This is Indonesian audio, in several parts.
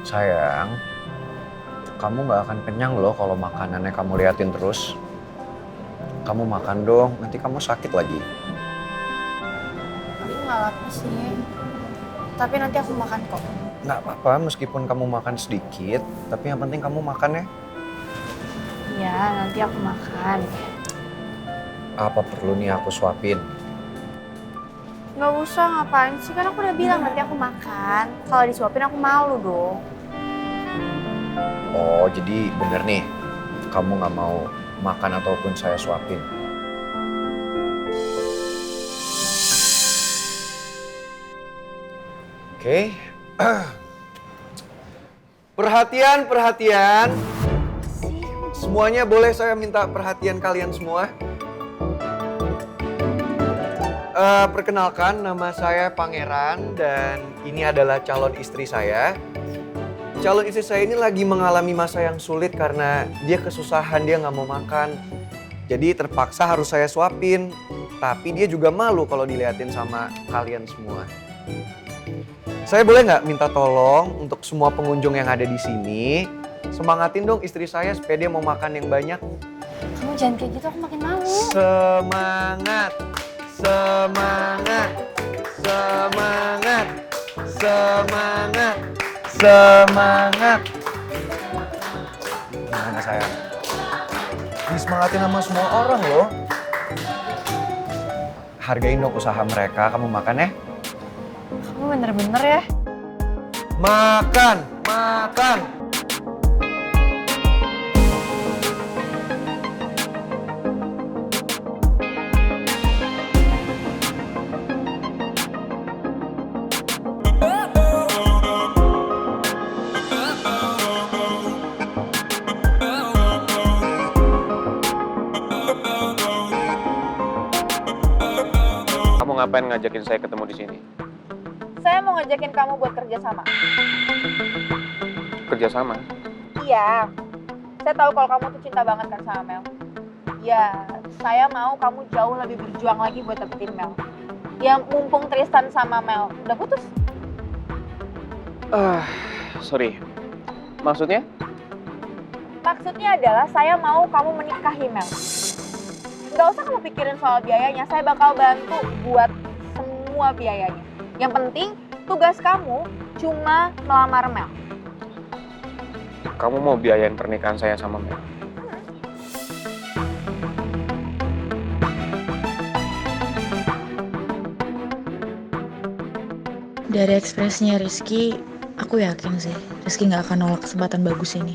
Sayang, kamu gak akan kenyang loh kalau makanannya kamu liatin terus. Kamu makan dong, nanti kamu sakit lagi. Aku nggak lapar sih. Tapi nanti aku makan kok. Nggak apa-apa meskipun kamu makan sedikit, tapi yang penting kamu makan ya. Iya, nanti aku makan. Apa perlu nih aku suapin? Nggak usah, ngapain sih? Kan aku udah bilang nanti aku makan. Kalau disuapin aku malu dong. Oh, jadi bener nih, kamu nggak mau makan ataupun saya suapin. Oke. Perhatian, perhatian. Semuanya boleh saya minta perhatian kalian semua? Perkenalkan, nama saya Pangeran dan ini adalah calon istri saya. Calon istri saya ini lagi mengalami masa yang sulit karena dia kesusahan, dia nggak mau makan. Jadi terpaksa harus saya suapin. Tapi dia juga malu kalau diliatin sama kalian semua. Saya boleh nggak minta tolong untuk semua pengunjung yang ada di sini, semangatin dong istri saya supaya dia mau makan yang banyak. Kamu jangan kayak gitu, aku makin malu. Semangat, semangat, semangat, semangat, semangat. Gimana sayang? Disemangatin sama semua orang loh. Hargain dong usaha mereka, kamu makan ya. Kamu bener-bener ya. Makan, makan. Kamu ngapain ngajakin saya ketemu di sini? Saya mau ngajakin kamu buat kerja sama. Kerja sama? Iya. Saya tahu kalau kamu tuh cinta banget kan sama Mel. Ya, saya mau kamu jauh lebih berjuang lagi buat dapetin Mel. Ya, mumpung Tristan sama Mel udah putus. Sorry. Maksudnya? Maksudnya adalah saya mau kamu menikahi Mel. Nggak usah kamu pikirin soal biayanya, saya bakal bantu buat semua biayanya. Yang penting tugas kamu cuma melamar Mel. Kamu mau biayain pernikahan saya sama Mel? Dari ekspresinya Rizky, aku yakin sih Rizky nggak akan nolak kesempatan bagus ini.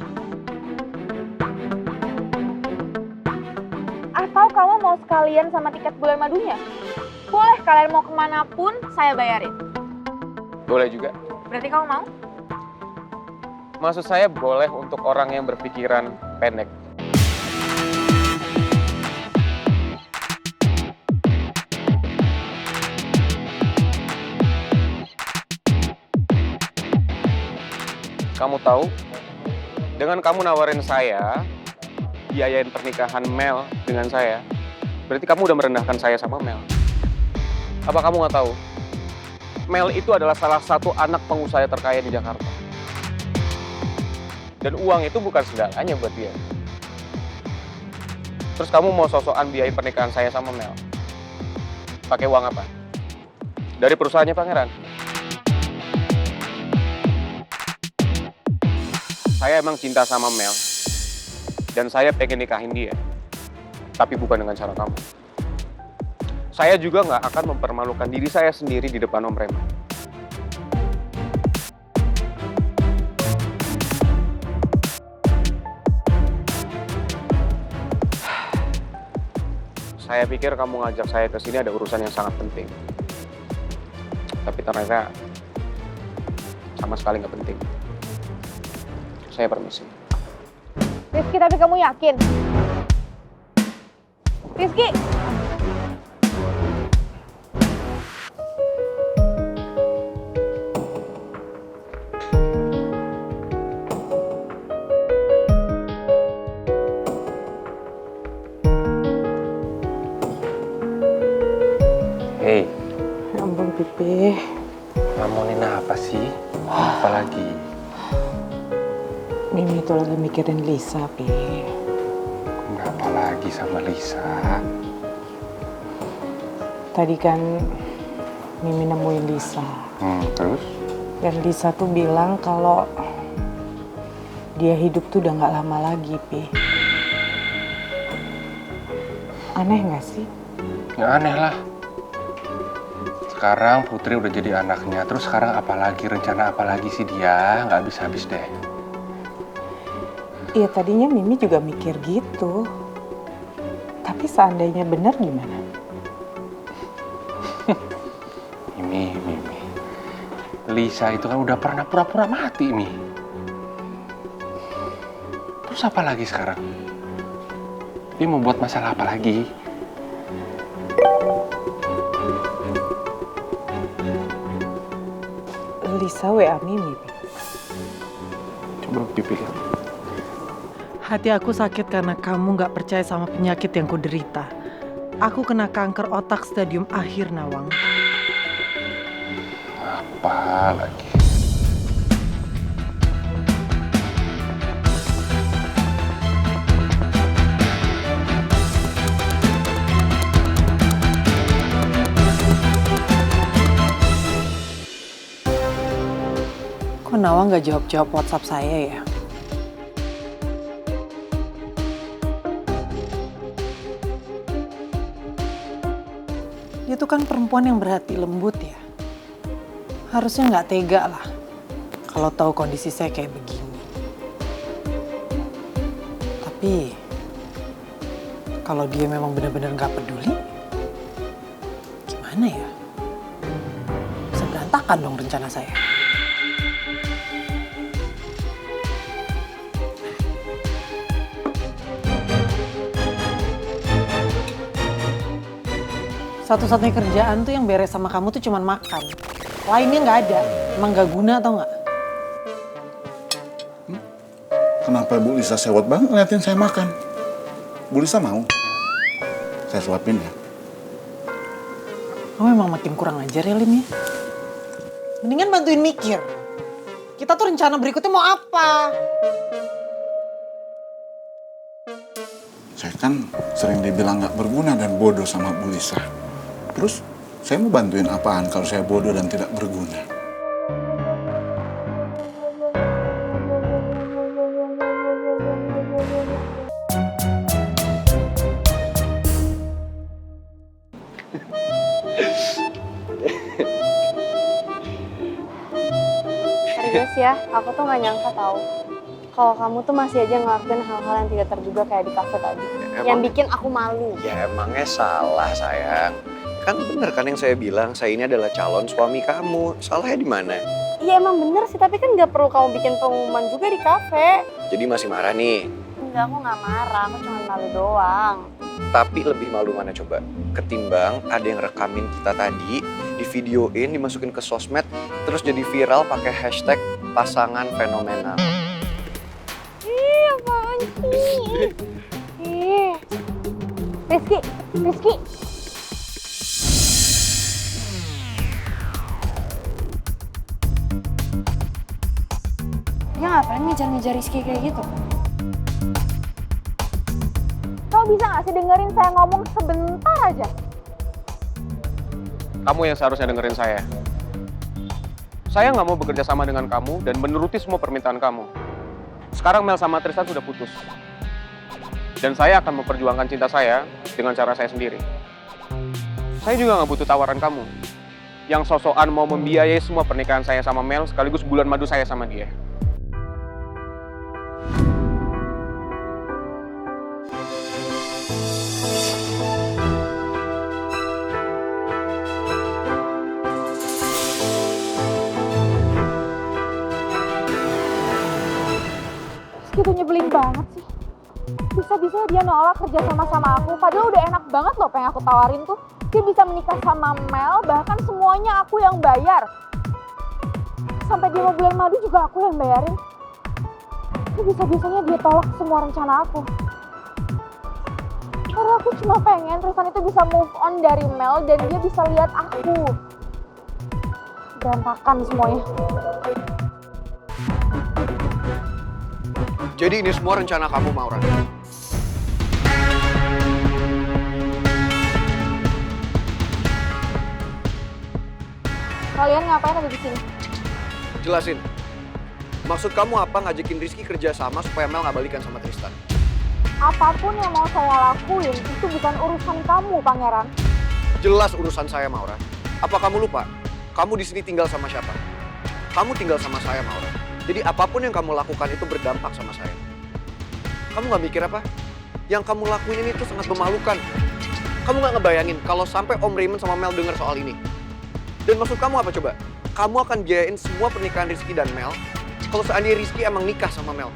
Atau kamu mau sekalian sama tiket bulan madunya? Boleh, kalian mau kemanapun saya bayarin. Boleh juga. Berarti kamu mau? Maksud saya boleh untuk orang yang berpikiran pendek. Kamu tahu, dengan kamu nawarin saya, biayain pernikahan Mel dengan saya, berarti kamu udah merendahkan saya sama Mel. Apa kamu nggak tahu? Mel itu adalah salah satu anak pengusaha terkaya di Jakarta. Dan uang itu bukan segalanya buat dia. Terus kamu mau sosokan biayain pernikahan saya sama Mel? Pakai uang apa? Dari perusahaannya Pangeran? Saya emang cinta sama Mel. Dan saya pengen nikahin dia. Tapi bukan dengan cara kamu. Saya juga nggak akan mempermalukan diri saya sendiri di depan Om Reman. Saya pikir kamu ngajak saya ke sini ada urusan yang sangat penting. Tapi ternyata sama sekali nggak penting. Saya permisi. Rizky, tapi kamu yakin? Rizky! Hei, Ya ampun, Pipi. ngomongin apa sih? Apa lagi? Mimi tuh lagi mikirin Lisa, Pi. Kenapa lagi sama Lisa? Tadi kan Mimi nemuin Lisa. Terus? Dan Lisa tuh bilang kalau dia hidup tuh udah gak lama lagi, Pi. Aneh gak sih? Ya aneh lah. Sekarang Putri udah jadi anaknya, terus sekarang rencana apa lagi sih dia? Nggak habis-habis deh. Iya, tadinya Mimi juga mikir gitu. Tapi seandainya benar gimana? Mimi. Lisa itu kan udah pernah pura-pura mati, Mi. Terus apa lagi sekarang? Dia mau buat masalah apa lagi? Lisa WA Mimi, Pi. Coba Pipi lihat. Hati aku sakit karena kamu gak percaya sama penyakit yang kuderita. Aku kena kanker otak stadium akhir, Nawang. Apa lagi? Kok Nawang gak jawab-jawab WhatsApp saya ya? Dia tuh kan perempuan yang berhati lembut ya. Harusnya nggak tega lah kalau tahu kondisi saya kayak begini. Tapi kalau dia memang benar-benar nggak peduli, gimana ya? Bisa berantakan dong rencana saya. Satu-satunya kerjaan tuh yang beres sama kamu tuh cuman makan. Lainnya nggak ada. Emang nggak guna tau nggak? Kenapa Bu Lisa sewot banget ngeliatin saya makan? Bu Lisa mau? Saya suapin ya. Kamu emang makin kurang ajar ya, Lim ya? Mendingan bantuin mikir. Kita tuh rencana berikutnya mau apa? Saya kan sering dibilang nggak berguna dan bodoh sama Bu Lisa. Terus saya mau bantuin apaan kalau saya bodoh dan tidak berguna? Serius ya, aku tuh gak nyangka tahu kalau kamu tuh masih aja ngelakuin hal-hal yang tidak terduga kayak di kafe tadi. Yang bikin aku malu. Ya emangnya salah, sayang. Kan bener kan yang saya bilang, saya ini adalah calon suami kamu. Salahnya di mana? Iya emang bener sih, tapi kan gak perlu kamu bikin pengumuman juga di kafe. Jadi masih marah nih. Enggak, aku gak marah, aku cuma malu doang. Tapi lebih malu mana coba? Ketimbang ada yang rekamin kita tadi, di videoin, dimasukin ke sosmed, terus jadi viral pakai hashtag pasangan fenomenal. Ih, apaan sih? Ih. Rizky. Dia ngapain ngejar-ngejar Rizky kayak gitu? Kau bisa gak sih dengerin saya ngomong sebentar aja? Kamu yang seharusnya dengerin saya. Saya nggak mau bekerja sama dengan kamu dan menuruti semua permintaan kamu. Sekarang Mel sama Tristan sudah putus. Dan saya akan memperjuangkan cinta saya dengan cara saya sendiri. Saya juga nggak butuh tawaran kamu. Yang sosokan mau membiayai semua pernikahan saya sama Mel sekaligus bulan madu saya sama dia. Itu nyebelin banget sih. Bisa-bisa dia nolak kerja sama aku. Padahal udah enak banget loh pengen aku tawarin tuh. Dia bisa menikah sama Mel, bahkan semuanya aku yang bayar. Sampai dia mau bulan madu juga aku yang bayarin. Tapi bisa-bisanya dia tolak semua rencana aku. Karena aku cuma pengen Tristan itu bisa move on dari Mel dan dia bisa lihat aku. Berantakan semuanya. Jadi ini semua rencana kamu, Maura. Kalian ngapain ada di sini? Jelasin. Maksud kamu apa ngajakin Rizky kerja sama supaya Mel nggak balikan sama Tristan? Apapun yang mau saya lakuin itu bukan urusan kamu, Pangeran. Jelas urusan saya, Maura. Apa kamu lupa? Kamu di sini tinggal sama siapa? Kamu tinggal sama saya, Maura. Jadi apapun yang kamu lakukan itu berdampak sama saya. Kamu nggak mikir apa? Yang kamu lakuin ini tuh sangat memalukan. Kamu nggak ngebayangin kalau sampai Om Raymond sama Mel dengar soal ini. Dan maksud kamu apa coba? Kamu akan biayain semua pernikahan Rizky dan Mel kalau seandainya Rizky emang nikah sama Mel.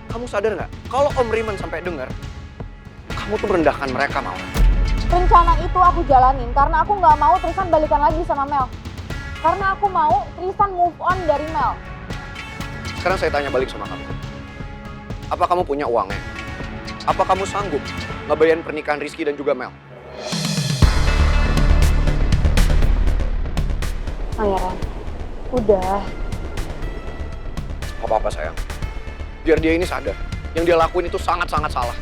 Kamu sadar nggak? Kalau Om Raymond sampai dengar, kamu tuh merendahkan mereka, Maura. Rencana itu aku jalanin karena aku nggak mau Tristan balikan lagi sama Mel. Karena aku mau Tristan move on dari Mel. Sekarang saya tanya balik sama kamu. Apa kamu punya uangnya? Apa kamu sanggup ngebayarin pernikahan Rizky dan juga Mel? Pangeran, udah. Gak apa-apa sayang. Biar dia ini sadar. Yang dia lakuin itu sangat-sangat salah.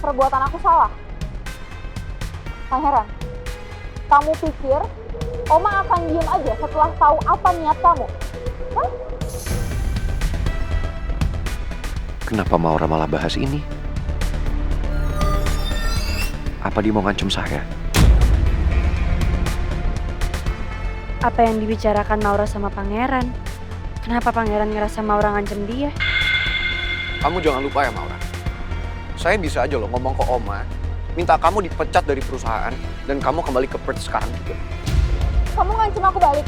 Perbuatan aku salah. Pangeran, kamu pikir Oma akan diem aja setelah tahu apa niat kamu? Hah? Kenapa Maura malah bahas ini? Apa dia mau ngancem saya? Apa yang dibicarakan Maura sama Pangeran? Kenapa Pangeran ngerasa Maura ngancem dia? Kamu jangan lupa ya Maura. Saya bisa aja loh ngomong ke Oma, minta kamu dipecat dari perusahaan dan kamu kembali ke Perth sekarang juga. Kamu ngancem aku balik?